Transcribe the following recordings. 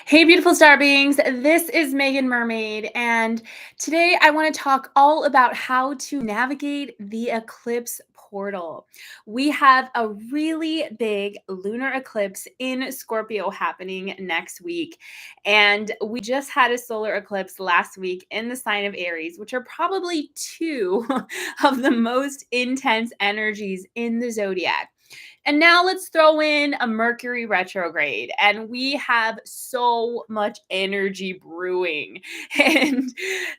Hey, beautiful star beings. This is Meagan Mermaid, and today I want to talk all about how to navigate the eclipse portal. We have a really big lunar eclipse in Scorpio happening next week, and we just had a solar eclipse last week in the sign of Aries, which are probably two of the most intense energies in the zodiac. And now let's throw in a Mercury retrograde, and we have so much energy brewing. And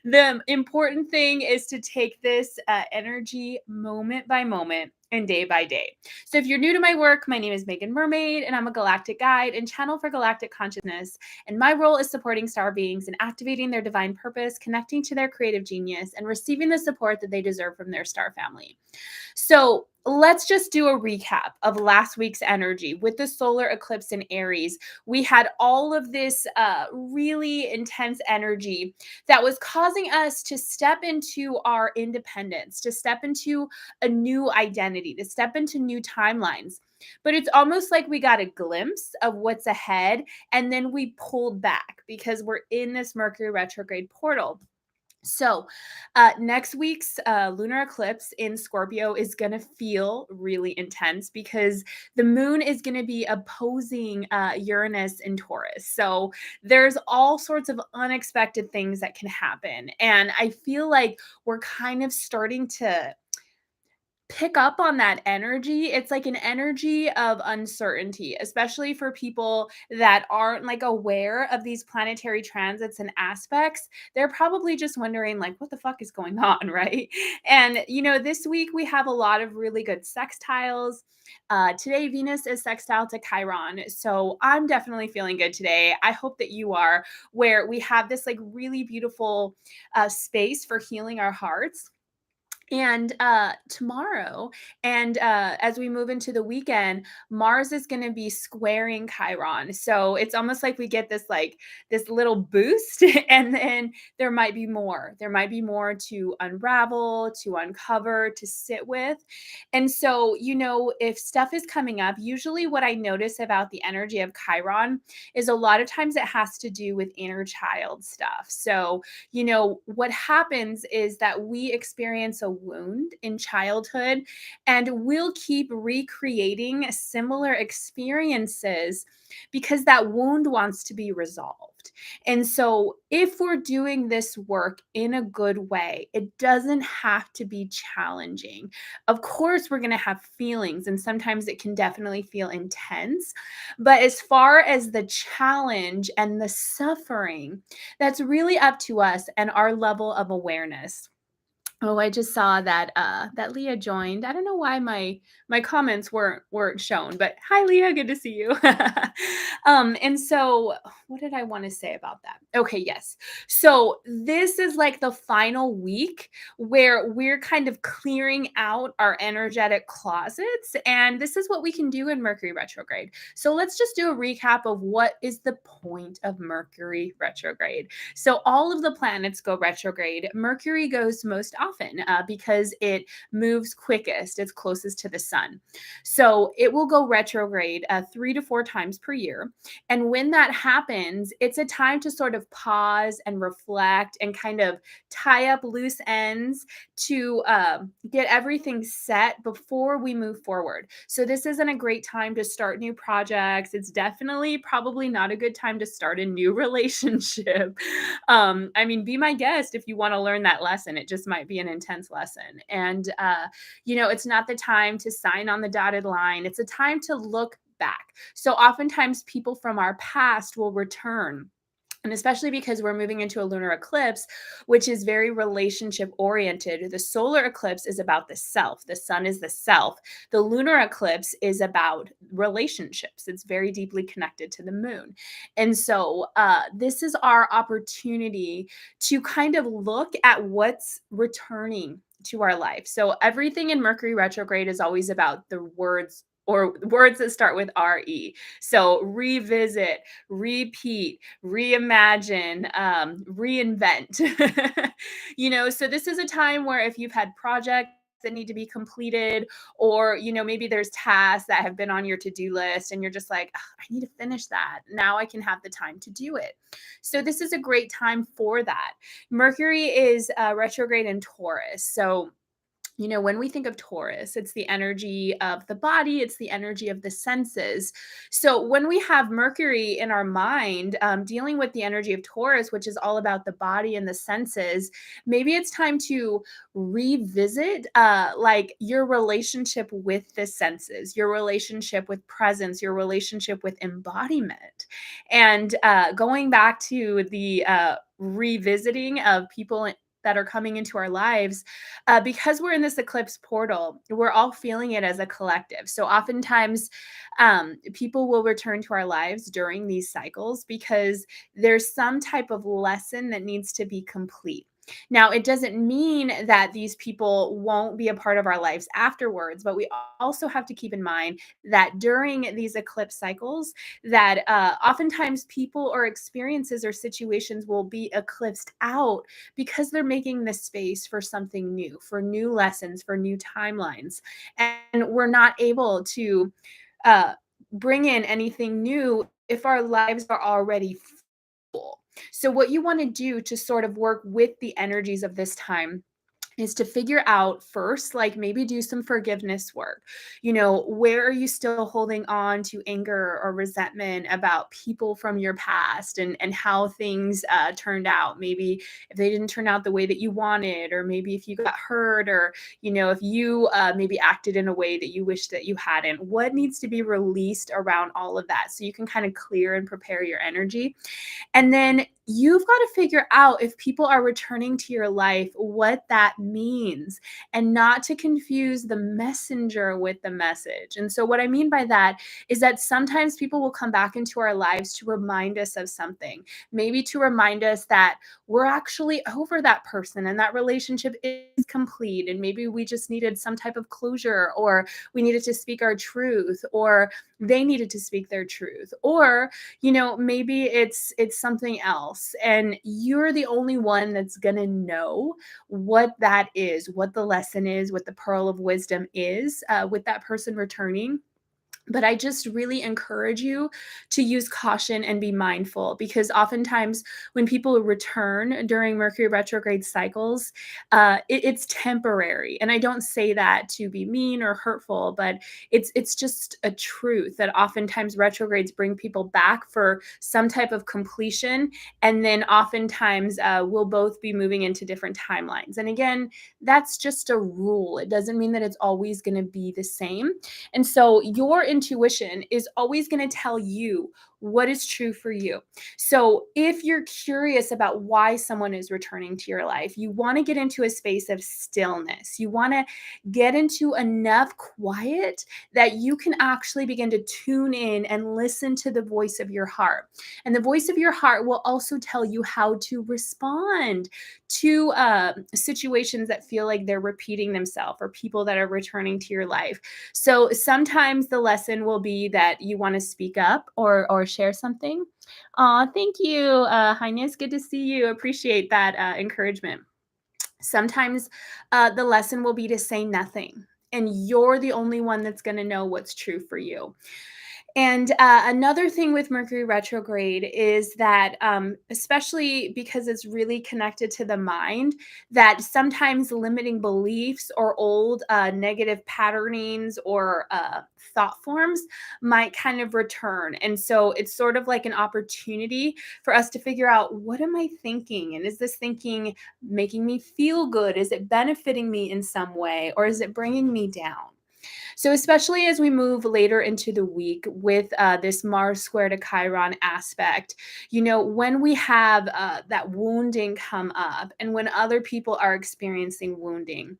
the important thing is to take this energy moment by moment and day by day. So, if you're new to my work, my name is Meagan Mermaid, and I'm a galactic guide and channel for galactic consciousness. And my role is supporting star beings and activating their divine purpose, connecting to their creative genius, and receiving the support that they deserve from their star family. So let's just do a recap of last week's energy with the solar eclipse in Aries. We had all of this really intense energy that was causing us to step into our independence, to step into a new identity, to step into new timelines. But it's almost like we got a glimpse of what's ahead and then we pulled back because we're in this Mercury retrograde portal. So, next week's lunar eclipse in Scorpio is going to feel really intense because the moon is going to be opposing Uranus in Taurus. So, there's all sorts of unexpected things that can happen. And I feel like we're kind of starting to pick up on that energy. It's like an energy of uncertainty, especially for people that aren't like aware of these planetary transits and aspects. They're probably just wondering like what the fuck is going on, right? And this week we have a lot of really good sextiles. Today Venus is sextile to Chiron. So I'm definitely feeling good today. I hope that you are, where we have this like really beautiful space for healing our hearts. And tomorrow, and as we move into the weekend, Mars is going to be squaring Chiron. So it's almost like we get this little boost, and then there might be more. There might be more to unravel, to uncover, to sit with. And so, if stuff is coming up, usually what I notice about the energy of Chiron is a lot of times it has to do with inner child stuff. So, what happens is that we experience a wound in childhood and we'll keep recreating similar experiences because that wound wants to be resolved. And so, if we're doing this work in a good way, it doesn't have to be challenging. Of course, we're going to have feelings, and sometimes it can definitely feel intense. But as far as the challenge and the suffering, that's really up to us and our level of awareness. Oh, I just saw that Leah joined. I don't know why my comments weren't shown, but hi Leah, good to see you. And so what did I want to say about that? Okay, yes. So this is like the final week where we're kind of clearing out our energetic closets, and this is what we can do in Mercury retrograde. So let's just do a recap of what is the point of Mercury retrograde. So all of the planets go retrograde. Mercury goes most often because it moves quickest. It's closest to the sun. So it will go retrograde 3 to 4 times per year. And when that happens, it's a time to sort of pause and reflect and kind of tie up loose ends to get everything set before we move forward. So this isn't a great time to start new projects. It's definitely probably not a good time to start a new relationship. I mean, be my guest if you want to learn that lesson. It just might be an intense lesson. And, it's not the time to sign on the dotted line. It's a time to look back. So oftentimes people from our past will return. And especially because we're moving into a lunar eclipse, which is very relationship oriented. The solar eclipse is about the self. The sun is the self. The lunar eclipse is about relationships. It's very deeply connected to the moon. And so this is our opportunity to kind of look at what's returning to our life. So everything in Mercury retrograde is always about the words or words that start with RE. So revisit, repeat, reimagine, reinvent. So this is a time where if you've had projects that need to be completed, or, maybe there's tasks that have been on your to-do list and you're just like, "Ugh, I need to finish that. Now I can have the time to do it." So this is a great time for that. Mercury is retrograde in Taurus. So when we think of Taurus, it's the energy of the body, it's the energy of the senses. So when we have Mercury in our mind, dealing with the energy of Taurus, which is all about the body and the senses, maybe it's time to revisit like your relationship with the senses, your relationship with presence, your relationship with embodiment. And going back to the revisiting of people that are coming into our lives, because we're in this eclipse portal, we're all feeling it as a collective. So oftentimes, people will return to our lives during these cycles because there's some type of lesson that needs to be complete. Now, it doesn't mean that these people won't be a part of our lives afterwards, but we also have to keep in mind that during these eclipse cycles, that oftentimes people or experiences or situations will be eclipsed out because they're making the space for something new, for new lessons, for new timelines. And we're not able to uh, bring in anything new if our lives are already full. So, what you want to do to sort of work with the energies of this time is to figure out first, like maybe do some forgiveness work. Where are you still holding on to anger or resentment about people from your past, and how things turned out? Maybe if they didn't turn out the way that you wanted, or maybe if you got hurt, or, if you maybe acted in a way that you wish that you hadn't. What needs to be released around all of that so you can kind of clear and prepare your energy? And then you've got to figure out, if people are returning to your life, what that means, and not to confuse the messenger with the message. And so, what I mean by that is that sometimes people will come back into our lives to remind us of something, maybe to remind us that we're actually over that person and that relationship is complete. And maybe we just needed some type of closure, or we needed to speak our truth, or they needed to speak their truth, or maybe it's something else, and you're the only one that's going to know what that is, what the lesson is, what the pearl of wisdom is with that person returning. But I just really encourage you to use caution and be mindful, because oftentimes when people return during Mercury retrograde cycles, it's temporary. And I don't say that to be mean or hurtful, but it's just a truth that oftentimes retrogrades bring people back for some type of completion. And then oftentimes we'll both be moving into different timelines. And again, that's just a rule. It doesn't mean that it's always going to be the same. And so your intuition is always going to tell you what is true for you. So if you're curious about why someone is returning to your life, you want to get into a space of stillness. You want to get into enough quiet that you can actually begin to tune in and listen to the voice of your heart. And the voice of your heart will also tell you how to respond to situations that feel like they're repeating themselves, or people that are returning to your life. So sometimes the lesson will be that you want to speak up or share something. Aw, thank you, Highness. Good to see you. Appreciate that encouragement. Sometimes the lesson will be to say nothing, and you're the only one that's going to know what's true for you. And another thing with Mercury retrograde is that, especially because it's really connected to the mind, that sometimes limiting beliefs or old negative patternings or thought forms might kind of return. And so it's sort of like an opportunity for us to figure out, what am I thinking? And is this thinking making me feel good? Is it benefiting me in some way? Or is it bringing me down? So, especially as we move later into the week with this Mars square to Chiron aspect, when we have that wounding come up, and when other people are experiencing wounding,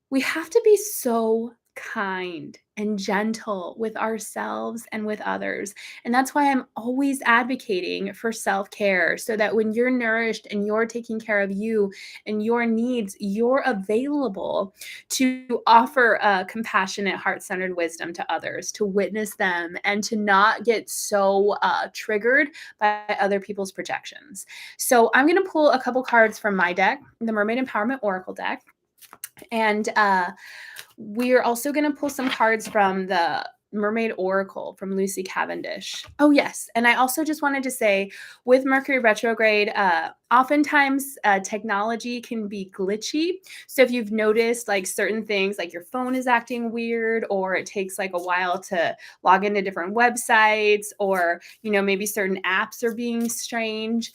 we have to be so kind and gentle with ourselves and with others. And that's why I'm always advocating for self-care, so that when you're nourished and you're taking care of you and your needs, you're available to offer compassionate, heart-centered wisdom to others, to witness them, and to not get so triggered by other people's projections. So I'm going to pull a couple cards from my deck, the Mermaid Empowerment Oracle deck. And we're also going to pull some cards from the Mermaid Oracle from Lucy Cavendish. Oh, yes. And I also just wanted to say with Mercury retrograde, oftentimes technology can be glitchy. So if you've noticed like certain things, like your phone is acting weird, or it takes like a while to log into different websites, or, maybe certain apps are being strange,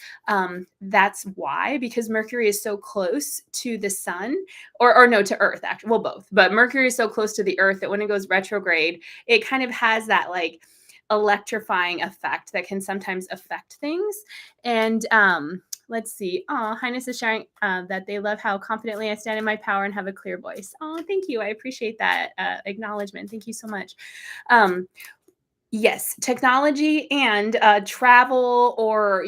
that's why, because Mercury is so close to the sun, or no, to Earth, actually. Well, both. But Mercury is so close to the Earth that when it goes retrograde, it kind of has that like electrifying effect that can sometimes affect things. And let's see. Oh, Highness is sharing that they love how confidently I stand in my power and have a clear voice. Oh, thank you. I appreciate that acknowledgement. Thank you so much. Um, Yes, technology and travel, or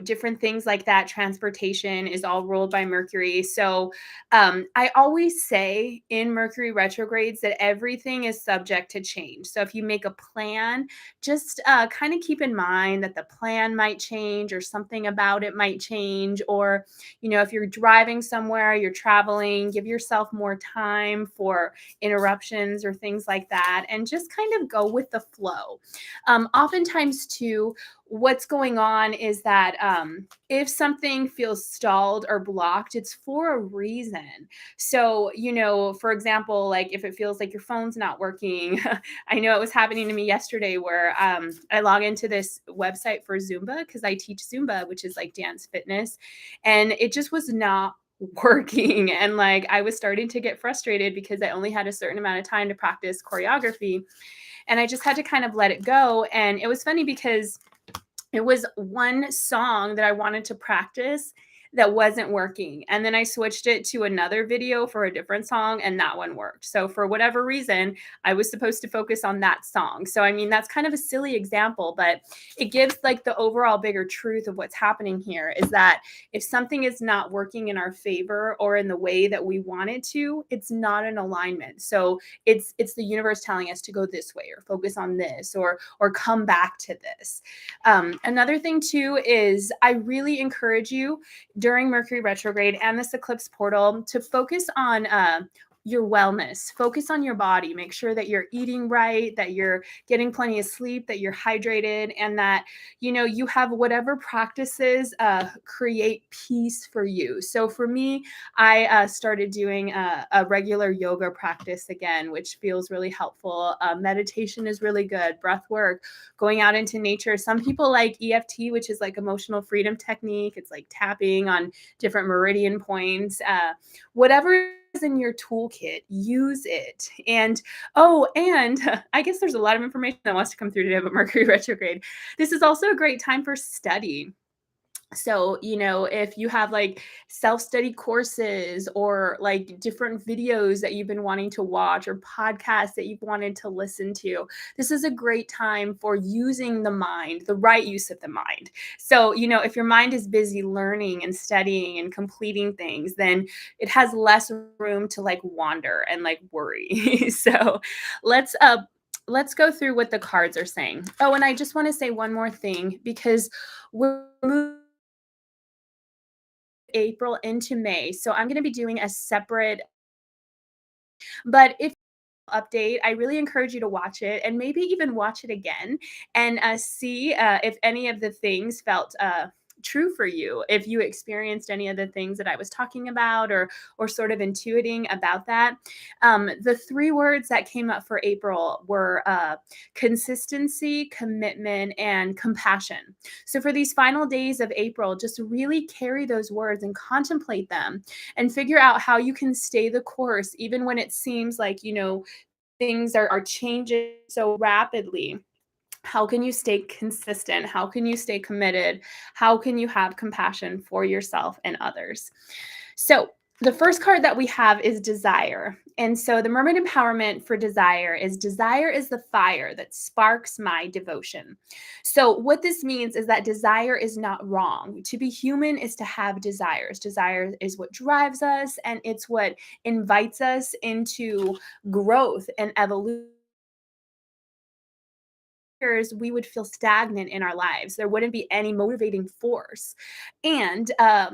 different things like that. Transportation is all ruled by Mercury. So I always say in Mercury retrogrades that everything is subject to change. So if you make a plan, just kind of keep in mind that the plan might change, or something about it might change. Or if you're driving somewhere, you're traveling, give yourself more time for interruptions or things like that, and just kind of go with the flow. Oftentimes, too, what's going on is that if something feels stalled or blocked, it's for a reason. So, for example, like if it feels like your phone's not working, I know it was happening to me yesterday where I log into this website for Zumba because I teach Zumba, which is like dance fitness, and it just was not working. And like I was starting to get frustrated because I only had a certain amount of time to practice choreography, and I just had to kind of let it go. And it was funny because it was one song that I wanted to practice that wasn't working. And then I switched it to another video for a different song, and that one worked. So for whatever reason, I was supposed to focus on that song. So I mean, that's kind of a silly example, but it gives like the overall bigger truth of what's happening here is that if something is not working in our favor or in the way that we want it to, it's not in alignment. So it's the universe telling us to go this way, or focus on this, or come back to this. Another thing too is I really encourage you during Mercury retrograde and this eclipse portal to focus on your wellness, focus on your body, make sure that you're eating right, that you're getting plenty of sleep, that you're hydrated, and that you have whatever practices create peace for you. So for me, I started doing a regular yoga practice again, which feels really helpful. Meditation is really good, breath work, going out into nature. Some people like EFT, which is like emotional freedom technique. It's like tapping on different meridian points. Whatever is in your toolkit, use it. And I guess there's a lot of information that wants to come through today about Mercury retrograde. This is also a great time for study. So, if you have like self study courses, or like different videos that you've been wanting to watch, or podcasts that you've wanted to listen to, this is a great time for using the mind, the right use of the mind. So, if your mind is busy learning and studying and completing things, then it has less room to like wander and like worry. So, let's let's go through what the cards are saying. Oh, and I just want to say one more thing, because we're moving April into May. So I'm going to be doing a separate, but if update, I really encourage you to watch it, and maybe even watch it again, and see if any of the things felt true for you, if you experienced any of the things that I was talking about, or sort of intuiting about that. The three words that came up for April were consistency, commitment, and compassion. So for these final days of April, just really carry those words and contemplate them, and figure out how you can stay the course even when it seems like things are changing so rapidly. How can you stay consistent? How can you stay committed? How can you have compassion for yourself and others? So, the first card that we have is desire. And so the mermaid empowerment for desire is the fire that sparks my devotion. So what this means is that desire is not wrong. To be human is to have desires. Desire is what drives us, and it's what invites us into growth and evolution. we would feel stagnant in our lives. There wouldn't be any motivating force. And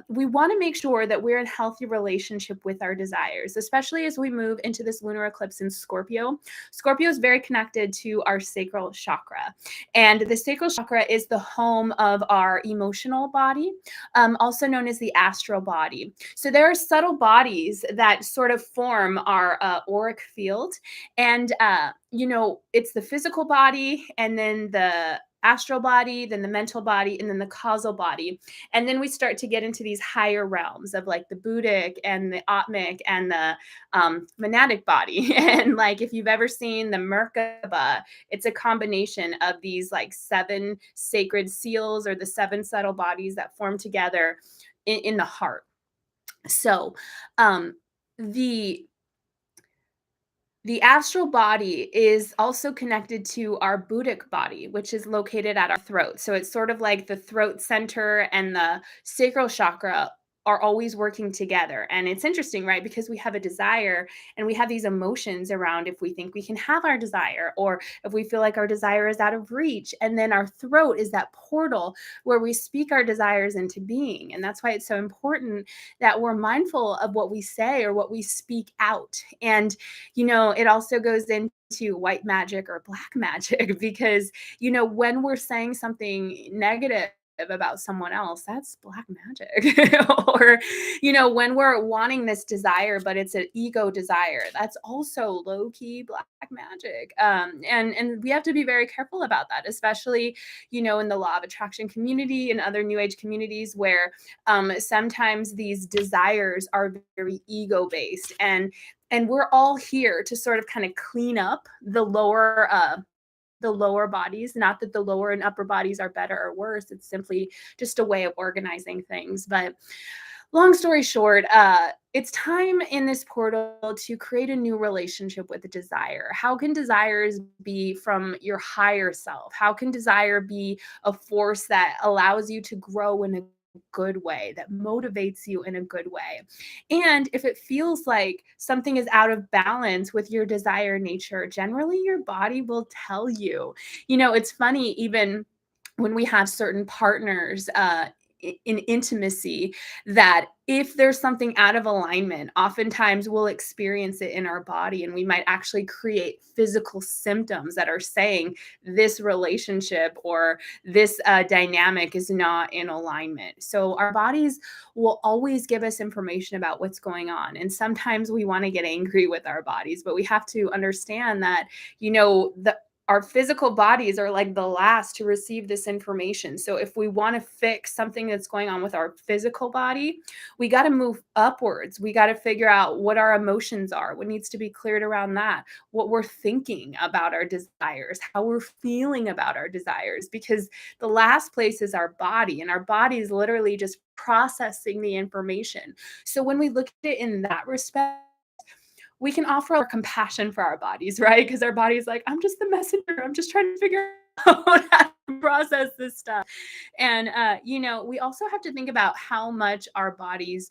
we want to make sure that we're in healthy relationship with our desires, especially as we move into this lunar eclipse in Scorpio. Scorpio is very connected to our sacral chakra. And the sacral chakra is the home of our emotional body, also known as the astral body. So there are subtle bodies that sort of form our auric field. And, it's the physical body, and then the astral body, then the mental body, and then the causal body. And then we start to get into these higher realms of like the Buddhic and the Atmic and the monadic body. And like if you've ever seen the Merkaba, it's a combination of these like 7 sacred seals, or the 7 subtle bodies that form together in the heart. So the the astral body is also connected to our Buddhic body, which is located at our throat. So it's sort of like the throat center and the sacral chakra are always working together. And it's interesting, right? Because we have a desire and we have these emotions around if we think we can have our desire, or if we feel like our desire is out of reach. And then our throat is that portal where we speak our desires into being. And that's why it's so important that we're mindful of what we say or what we speak out. And it also goes into white magic or black magic because, when we're saying something negative about someone else, that's black magic. Or, when we're wanting this desire, but it's an ego desire, that's also low key black magic. And we have to be very careful about that, especially, in the law of attraction community and other new age communities where sometimes these desires are very ego based. And we're all here to sort of kind of clean up the lower bodies. Not that the lower and upper bodies are better or worse. It's simply just a way of organizing things. But long story short, it's time in this portal to create a new relationship with the desire. How can desires be from your higher self? How can desire be a force that allows you to grow in a good way, that motivates you in a good way? And if it feels like something is out of balance with your desire nature, generally your body will tell you. It's funny, even when we have certain partners in intimacy, that if there's something out of alignment, oftentimes we'll experience it in our body, and we might actually create physical symptoms that are saying this relationship or this dynamic is not in alignment. So our bodies will always give us information about what's going on. And sometimes we want to get angry with our bodies, but we have to understand that, our physical bodies are like the last to receive this information. So if we want to fix something that's going on with our physical body, we got to move upwards. We got to figure out what our emotions are, what needs to be cleared around that, what we're thinking about our desires, how we're feeling about our desires, because the last place is our body, and our body is literally just processing the information. So when we look at it in that respect, we can offer our compassion for our bodies, right? Because our body's like, I'm just the messenger. I'm just trying to figure out how to process this stuff. And, we also have to think about how much our bodies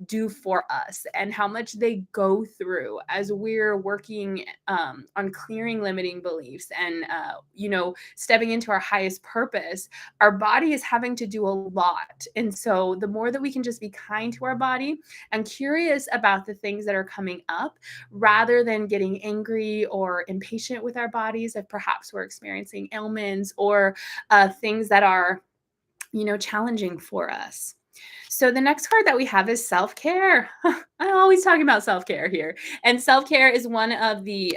do for us and how much they go through as we're working on clearing limiting beliefs and stepping into our highest purpose. Our body is having to do a lot, and so the more that we can just be kind to our body and curious about the things that are coming up, rather than getting angry or impatient with our bodies if perhaps we're experiencing ailments or things that are challenging for us. So the next card that we have is self-care. I'm always talking about self-care here. And self-care is one of the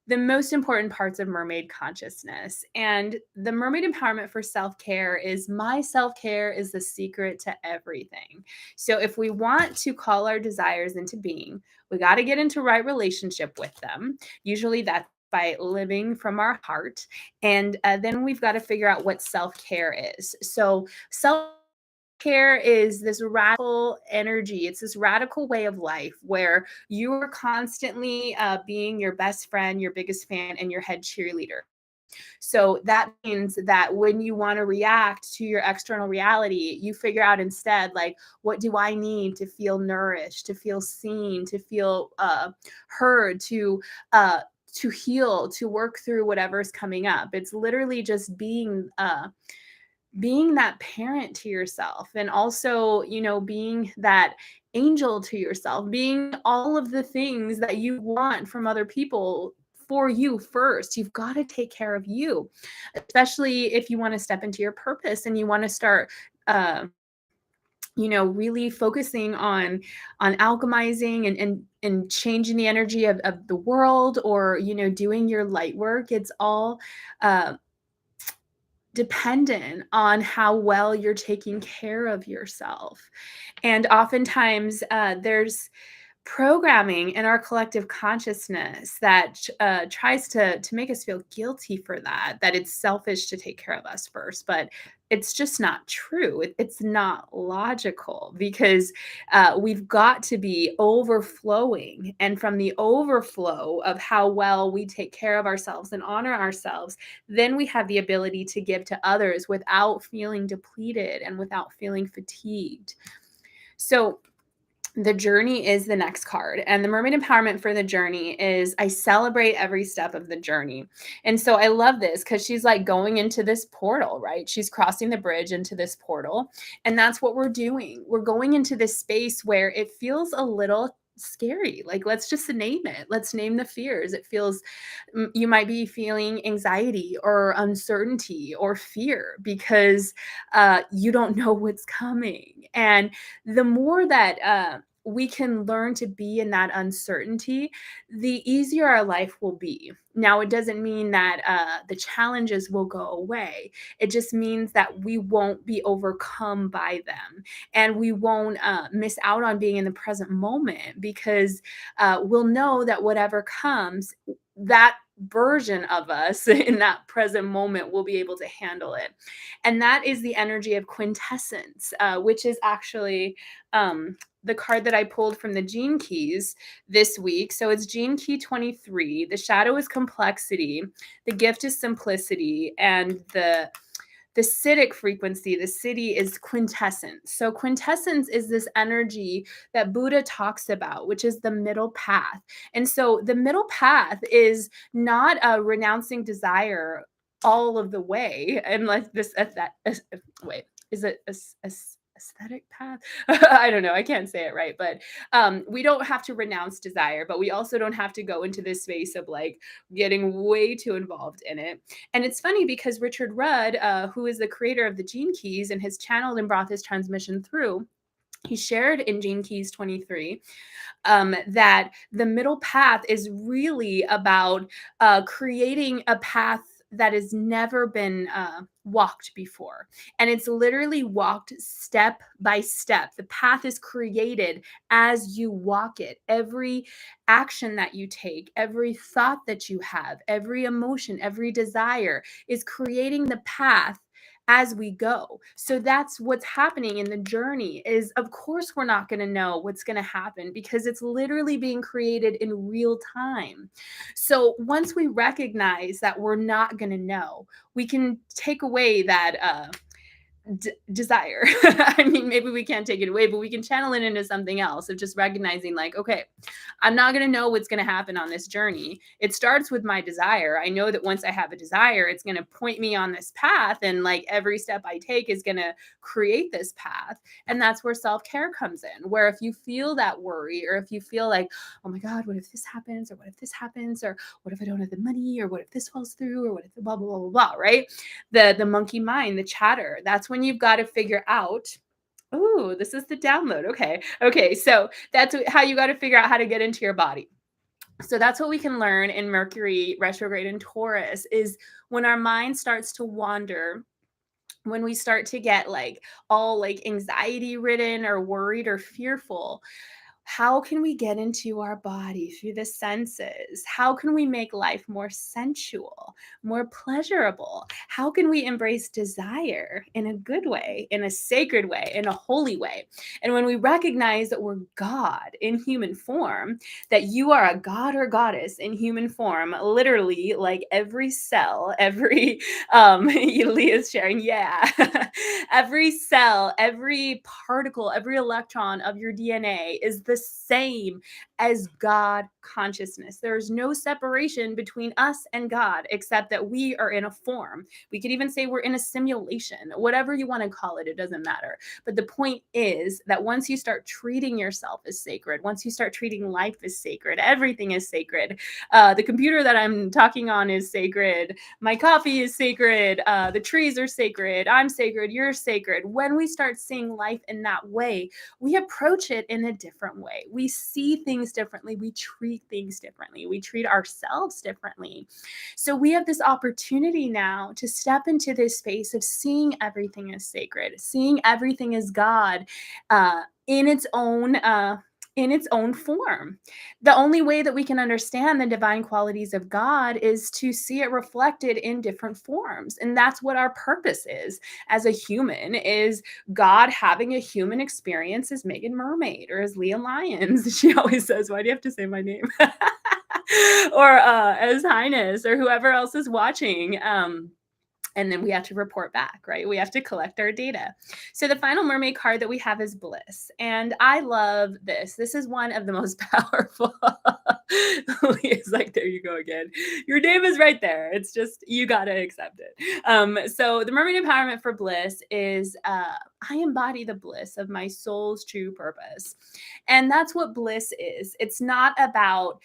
most important parts of mermaid consciousness. And the mermaid empowerment for self-care is my self-care is the secret to everything. So if we want to call our desires into being, we got to get into right relationship with them. Usually that's by living from our heart. And then we've got to figure out what self-care is. So self-care is this radical energy. It's this radical way of life where you are constantly being your best friend, your biggest fan, and your head cheerleader. So that means that when you want to react to your external reality, you figure out instead, like, what do I need to feel nourished, to feel seen, to feel heard, to heal, to work through whatever's coming up. It's literally just being that parent to yourself, and also, being that angel to yourself, being all of the things that you want from other people. For you first, you've got to take care of you, especially if you want to step into your purpose and you want to start really focusing on alchemizing and changing the energy of the world, or doing your light work. It's all uh, dependent on how well you're taking care of yourself. And oftentimes there's programming in our collective consciousness that tries to make us feel guilty for that it's selfish to take care of us first. But it's just not true. It's not logical, because we've got to be overflowing, and from the overflow of how well we take care of ourselves and honor ourselves, then we have the ability to give to others without feeling depleted and without feeling fatigued. So the journey is the next card. And the mermaid empowerment for the journey is, I celebrate every step of the journey. And so I love this because she's like going into this portal, right? She's crossing the bridge into this portal. And that's what we're doing. We're going into this space where it feels a little scary. Like, let's just name it. Let's name the fears. It feels, you might be feeling anxiety or uncertainty or fear because you don't know what's coming. And the more that we can learn to be in that uncertainty, the easier our life will be. Now, it doesn't mean that the challenges will go away. It just means that we won't be overcome by them, and we won't miss out on being in the present moment, because we'll know that whatever comes, that version of us in that present moment will be able to handle it. And that is the energy of quintessence, which is actually the card that I pulled from the Gene Keys this week. So it's Gene Key 23. The shadow is complexity. The gift is simplicity. And the Siddhic frequency, the city, is quintessence. So quintessence is this energy that Buddha talks about, which is the middle path. And so the middle path is not renouncing desire all of the way, and like this wait, is it aesthetic path? I don't know, I can't say it right, but we don't have to renounce desire, but we also don't have to go into this space of like getting way too involved in it. And it's funny because Richard Rudd, who is the creator of the Gene Keys and has channeled and brought this transmission through, he shared in Gene Keys 23 that the middle path is really about creating a path that has never been walked before. And it's literally walked step by step. The path is created as you walk it. Every action that you take, every thought that you have, every emotion, every desire is creating the path as we go. So that's what's happening in the journey. Is, of course, we're not going to know what's going to happen because it's literally being created in real time. So once we recognize that we're not going to know, we can take away that desire. I mean, maybe we can't take it away, but we can channel it into something else of just recognizing like, okay, I'm not going to know what's going to happen on this journey. It starts with my desire. I know that once I have a desire, it's going to point me on this path. And like every step I take is going to create this path. And that's where self-care comes in, where if you feel that worry, or if you feel like, oh my God, what if this happens? Or what if this happens? Or what if I don't have the money? Or what if this falls through? Or what if the blah, blah, blah, blah, blah, right? The monkey mind, the chatter, that's when you've got to figure out, oh, this is the download. Okay. So that's how you got to figure out how to get into your body. So that's what we can learn in Mercury retrograde in Taurus, is when our mind starts to wander, when we start to get like all like anxiety ridden or worried or fearful. How can we get into our body through the senses? How can we make life more sensual, more pleasurable? How can we embrace desire in a good way, in a sacred way, in a holy way? And when we recognize that we're God in human form, that you are a god or goddess in human form, literally like every cell, every Leah's sharing, yeah. Every cell, every particle, every electron of your DNA is the the same as God consciousness. There's no separation between us and God, except that we are in a form. We could even say we're in a simulation, whatever you want to call it, it doesn't matter. But the point is that once you start treating yourself as sacred, once you start treating life as sacred, everything is sacred. The computer that I'm talking on is sacred. My coffee is sacred. The trees are sacred. I'm sacred. You're sacred. When we start seeing life in that way, we approach it in a different way. We see things differently. We treat things differently. We treat ourselves differently. So we have this opportunity now to step into this space of seeing everything as sacred, seeing everything as God in its own form. The only way that we can understand the divine qualities of God is to see it reflected in different forms. And that's what our purpose is as a human, is God having a human experience as Meagan Mermaid or as Leah Lyons. She always says, why do you have to say my name? Or as Highness or whoever else is watching. And then we have to report back, right? We have to collect our data. So the final mermaid card that we have is Bliss. And I love this. This is one of the most powerful. It's like, there you go again. Your name is right there. It's just, you got to accept it. So the mermaid empowerment for Bliss is, I embody the bliss of my soul's true purpose. And that's what bliss is. It's not about,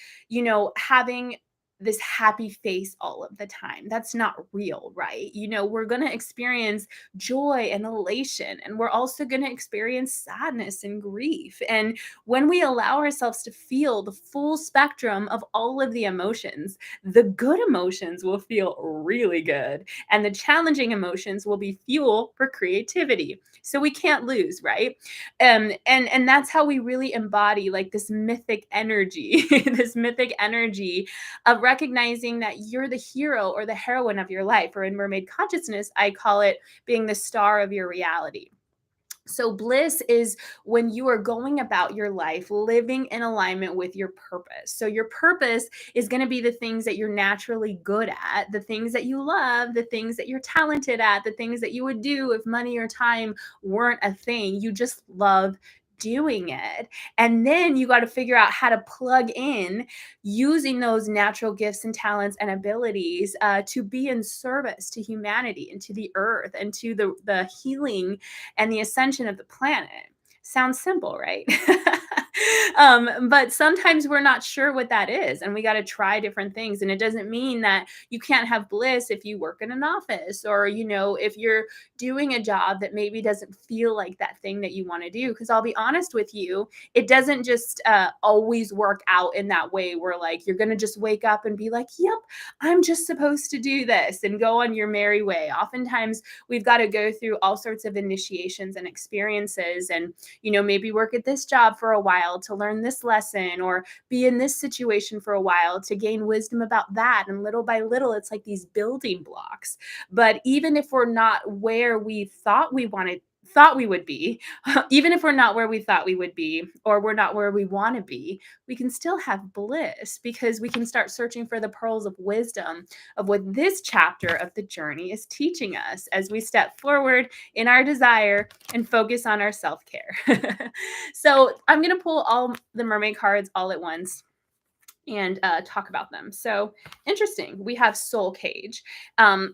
having this happy face all of the time. That's not real, right? We're going to experience joy and elation, and we're also going to experience sadness and grief. And when we allow ourselves to feel the full spectrum of all of the emotions, the good emotions will feel really good, and the challenging emotions will be fuel for creativity. So we can't lose, right? And that's how we really embody like this mythic energy, this mythic energy of recognizing that you're the hero or the heroine of your life, or in mermaid consciousness, I call it being the star of your reality. So bliss is when you are going about your life living in alignment with your purpose. So your purpose is going to be the things that you're naturally good at, the things that you love, the things that you're talented at, the things that you would do if money or time weren't a thing. You just love doing it. And then you got to figure out how to plug in using those natural gifts and talents and abilities to be in service to humanity and to the earth and to the healing and the ascension of the planet. Sounds simple, right? But sometimes we're not sure what that is, and we got to try different things. And it doesn't mean that you can't have bliss if you work in an office, or if you're doing a job that maybe doesn't feel like that thing that you want to do. Because I'll be honest with you, it doesn't just always work out in that way where like you're gonna just wake up and be like, yep, I'm just supposed to do this and go on your merry way. Oftentimes we've got to go through all sorts of initiations and experiences, and maybe work at this job for a while to learn this lesson, or be in this situation for a while to gain wisdom about that. And little by little, it's like these building blocks. But even if we're not where we thought we would be, even if we're not where we thought we would be, or we're not where we want to be, we can still have bliss, because we can start searching for the pearls of wisdom of what this chapter of the journey is teaching us as we step forward in our desire and focus on our self-care. So I'm going to pull all the mermaid cards all at once and talk about them. So interesting. We have Soul Cage,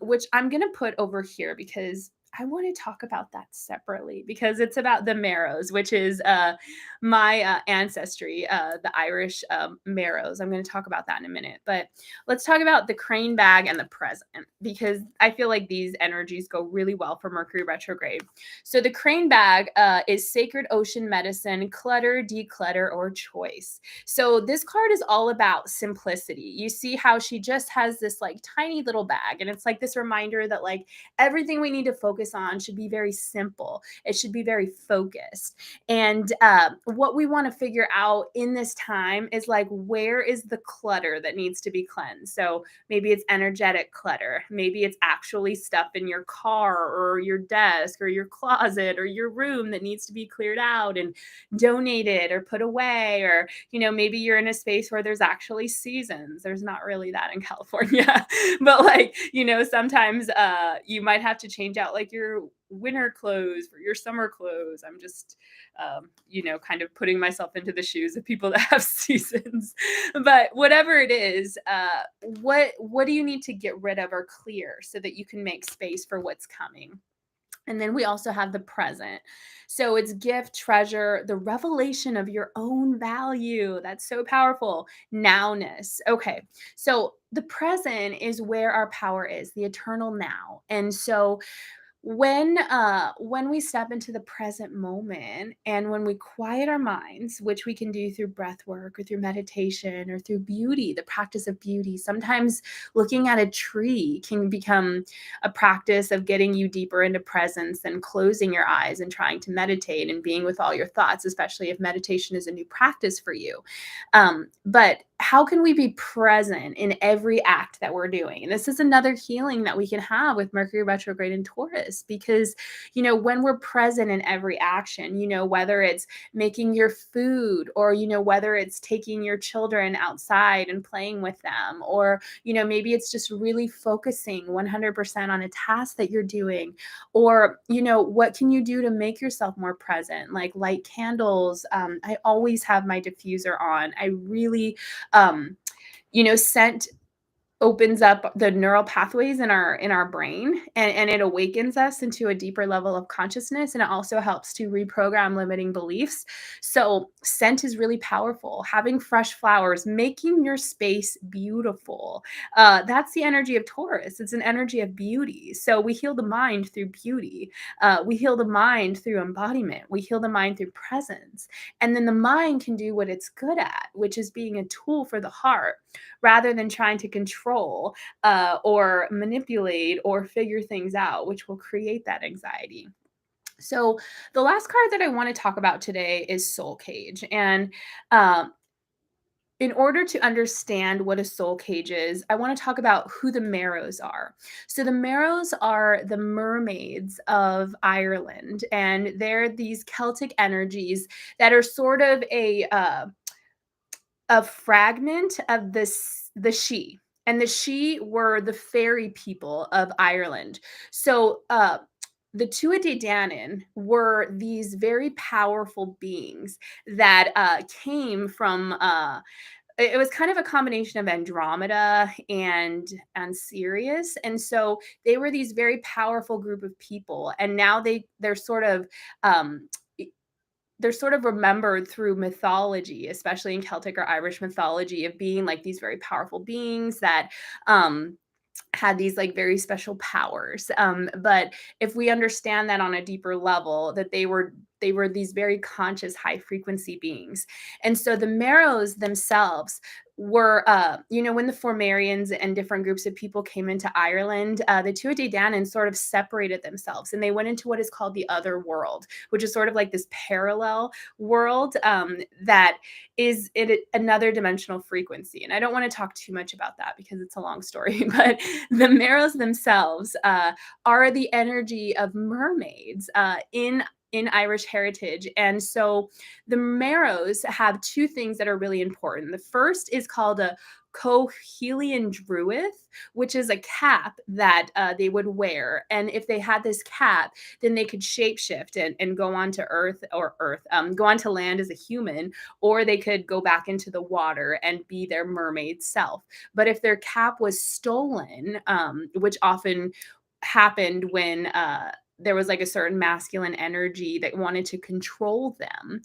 which I'm going to put over here because I want to talk about that separately, because it's about the Marrows, which is my ancestry, the Irish Marrows. I'm going to talk about that in a minute. But let's talk about the Crane Bag and the Present, because I feel like these energies go really well for Mercury retrograde. So the Crane Bag is sacred ocean medicine, clutter, declutter, or choice. So this card is all about simplicity. You see how she just has this like tiny little bag, and it's like this reminder that like everything we need to focus on should be very simple. It should be very focused. And what we want to figure out in this time is like, where is the clutter that needs to be cleansed? So maybe it's energetic clutter. Maybe it's actually stuff in your car or your desk or your closet or your room that needs to be cleared out and donated or put away. Or, maybe you're in a space where there's actually seasons. There's not really that in California, but like, sometimes you might have to change out like your winter clothes, for your summer clothes. I'm just, kind of putting myself into the shoes of people that have seasons. But whatever it is, what do you need to get rid of or clear so that you can make space for what's coming? And then we also have the present. So it's gift, treasure, the revelation of your own value. That's so powerful. Nowness. Okay. So the present is where our power is, the eternal now. And so when we step into the present moment and when we quiet our minds, which we can do through breath work or through meditation or through beauty, the practice of beauty, sometimes looking at a tree can become a practice of getting you deeper into presence than closing your eyes and trying to meditate and being with all your thoughts, especially if meditation is a new practice for you. But how can we be present in every act that we're doing? And this is another healing that we can have with Mercury retrograde in Taurus, because, when we're present in every action, whether it's making your food or, whether it's taking your children outside and playing with them, or, maybe it's just really focusing 100% on a task that you're doing, or, what can you do to make yourself more present? Like light candles. I always have my diffuser on. I really, scent opens up the neural pathways in our brain, and it awakens us into a deeper level of consciousness, and it also helps to reprogram limiting beliefs. So scent is really powerful. Having fresh flowers, making your space beautiful, that's the energy of Taurus. It's an energy of beauty. So we heal the mind through beauty. We heal the mind through embodiment. We heal the mind through presence, and then the mind can do what it's good at, which is being a tool for the heart rather than trying to control, or manipulate or figure things out, which will create that anxiety. So, the last card that I want to talk about today is Soul Cage. And um, in order to understand what a soul cage is, I want to talk about who the Marrows are. So, the Marrows are the mermaids of Ireland, and they're these Celtic energies that are sort of a fragment of the She, and the She were the fairy people of Ireland. So, the Tuatha De Danann were these very powerful beings that came from. It was kind of a combination of Andromeda and Sirius, and so they were these very powerful group of people, and now they're sort of um, they're sort of remembered through mythology, especially in Celtic or Irish mythology, of being like these very powerful beings that um, had these like very special powers. But if we understand that on a deeper level, that they were these very conscious, high frequency beings. And so the Marrows themselves were, when the Formarians and different groups of people came into Ireland, the Tuatha De Danann sort of separated themselves and they went into what is called the other world, which is sort of like this parallel world, that is it another dimensional frequency. And I don't want to talk too much about that because it's a long story, but the Marrows themselves are the energy of mermaids, in Irish heritage. And so the Marrows have two things that are really important. The first is called a Cohelian druith, which is a cap that they would wear. And if they had this cap, then they could shapeshift and go on to go onto land as a human, or they could go back into the water and be their mermaid self. But if their cap was stolen, which often happened when there was like a certain masculine energy that wanted to control them,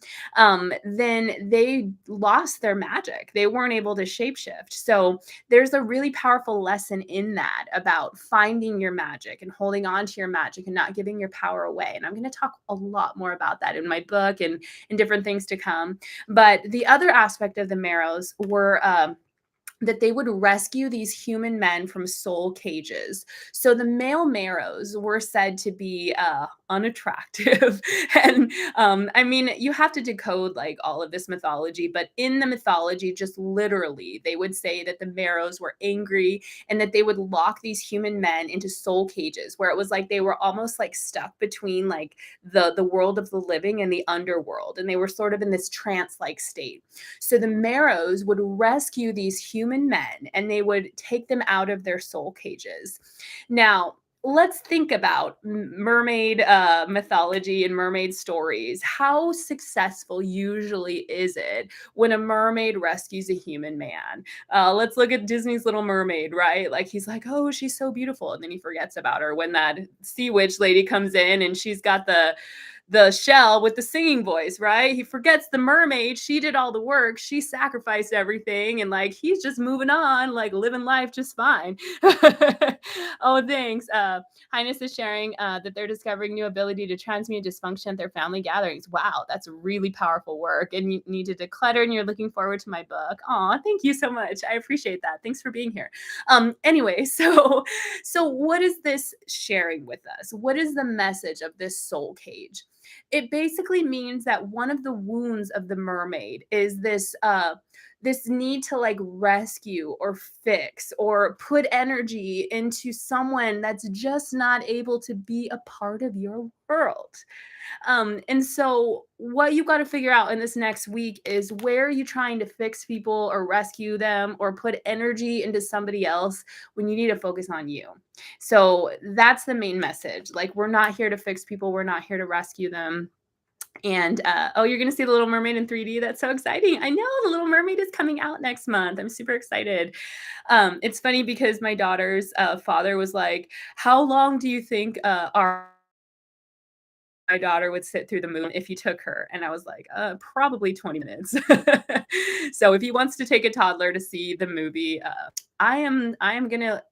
then they lost their magic. They weren't able to shapeshift. So there's a really powerful lesson in that about finding your magic and holding on to your magic and not giving your power away. And I'm going to talk a lot more about that in my book and different things to come. But the other aspect of the Marrows were that they would rescue these human men from soul cages. So the male Marrows were said to be unattractive. And I mean, you have to decode like all of this mythology, but in the mythology, just literally, they would say that the Marrows were angry and that they would lock these human men into soul cages where it was like they were almost like stuck between like the world of the living and the underworld. And they were sort of in this trance-like state. So the Marrows would rescue these human men and they would take them out of their soul cages. Now, let's think about mermaid mythology and mermaid stories. How successful usually is it when a mermaid rescues a human man? Let's look at Disney's Little Mermaid, right? Like he's like, oh, she's so beautiful, and then he forgets about her when that sea witch lady comes in and she's got the shell with the singing voice, right? He forgets the mermaid. She did all the work. She sacrificed everything. And like, he's just moving on, like living life just fine. Oh, thanks. Highness is sharing that they're discovering new ability to transmute dysfunction at their family gatherings. Wow, that's really powerful work. And you need to declutter and you're looking forward to my book. Aw, thank you so much. I appreciate that. Thanks for being here. Anyway, so what is this sharing with us? What is the message of this soul cage? It basically means that one of the wounds of the mermaid is this need to like rescue or fix or put energy into someone that's just not able to be a part of your world. And so what you got to figure out in this next week is, where are you trying to fix people or rescue them or put energy into somebody else when you need to focus on you? So that's the main message. Like, we're not here to fix people. We're not here to rescue them. And oh, you're gonna see the Little Mermaid in 3D. That's so exciting! I know the Little Mermaid is coming out next month. I'm super excited. It's funny because my daughter's father was like, "How long do you think our my daughter would sit through the moon if you took her?" And I was like, probably 20 minutes. So if he wants to take a toddler to see the movie, I am gonna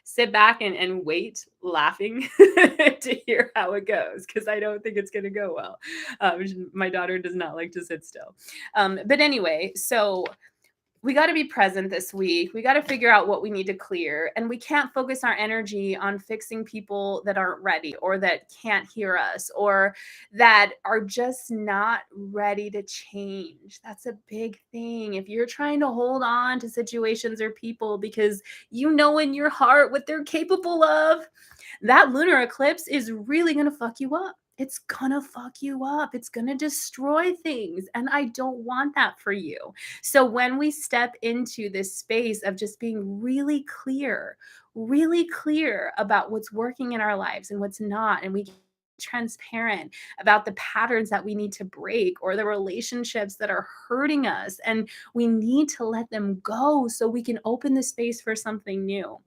sit back and wait laughing to hear how it goes, because I don't think it's gonna go well. My daughter does not like to sit still. But anyway, so we got to be present this week. We got to figure out what we need to clear. And we can't focus our energy on fixing people that aren't ready or that can't hear us or that are just not ready to change. That's a big thing. If you're trying to hold on to situations or people because you know in your heart what they're capable of, that lunar eclipse is really going to fuck you up. It's gonna fuck you up. It's gonna destroy things. And I don't want that for you. So when we step into this space of just being really clear about what's working in our lives and what's not, and we get transparent about the patterns that we need to break or the relationships that are hurting us, and we need to let them go so we can open the space for something new,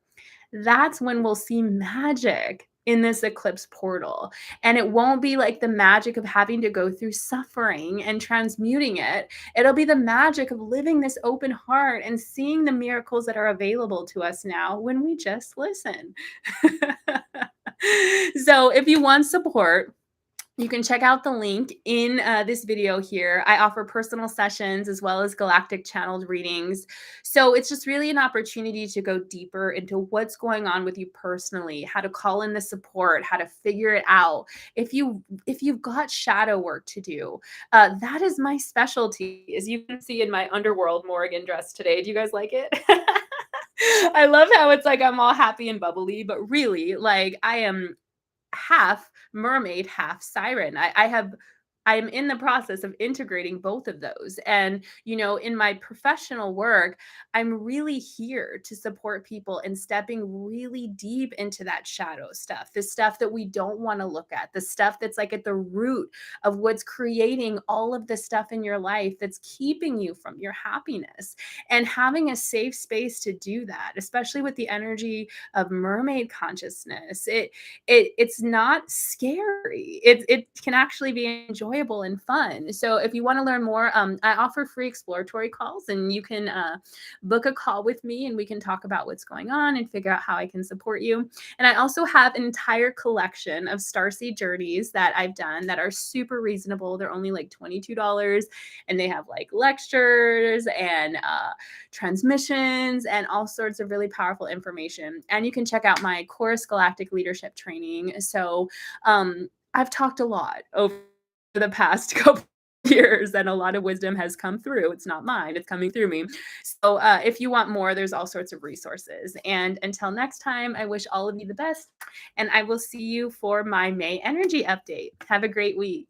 that's when we'll see magic in this eclipse portal. And it won't be like the magic of having to go through suffering and transmuting it. It'll be the magic of living this open heart and seeing the miracles that are available to us now when we just listen. So if you want support, you can check out the link in this video here. I offer personal sessions as well as galactic channeled readings. So it's just really an opportunity to go deeper into what's going on with you personally, how to call in the support, how to figure it out. If you've got shadow work to do, that is my specialty. As you can see in my underworld Morrigan dress today. Do you guys like it? I love how it's like I'm all happy and bubbly, but really, like, I am half mermaid, half siren. I am in the process of integrating both of those. And, in my professional work, I'm really here to support people in stepping really deep into that shadow stuff, the stuff that we don't want to look at, the stuff that's like at the root of what's creating all of the stuff in your life that's keeping you from your happiness. And having a safe space to do that, especially with the energy of mermaid consciousness, it's not scary. It can actually be enjoyable and fun. So if you want to learn more, I offer free exploratory calls, and you can book a call with me and we can talk about what's going on and figure out how I can support you. And I also have an entire collection of Starseed journeys that I've done that are super reasonable. They're only like $22, and they have like lectures and transmissions and all sorts of really powerful information. And you can check out my course, Galactic Leadership Training. So I've talked a lot over the past couple years, and a lot of wisdom has come through. It's not mine, it's coming through me. So if you want more, there's all sorts of resources. And until next time, I wish all of you the best, and I will see you for my May energy update. Have a great week.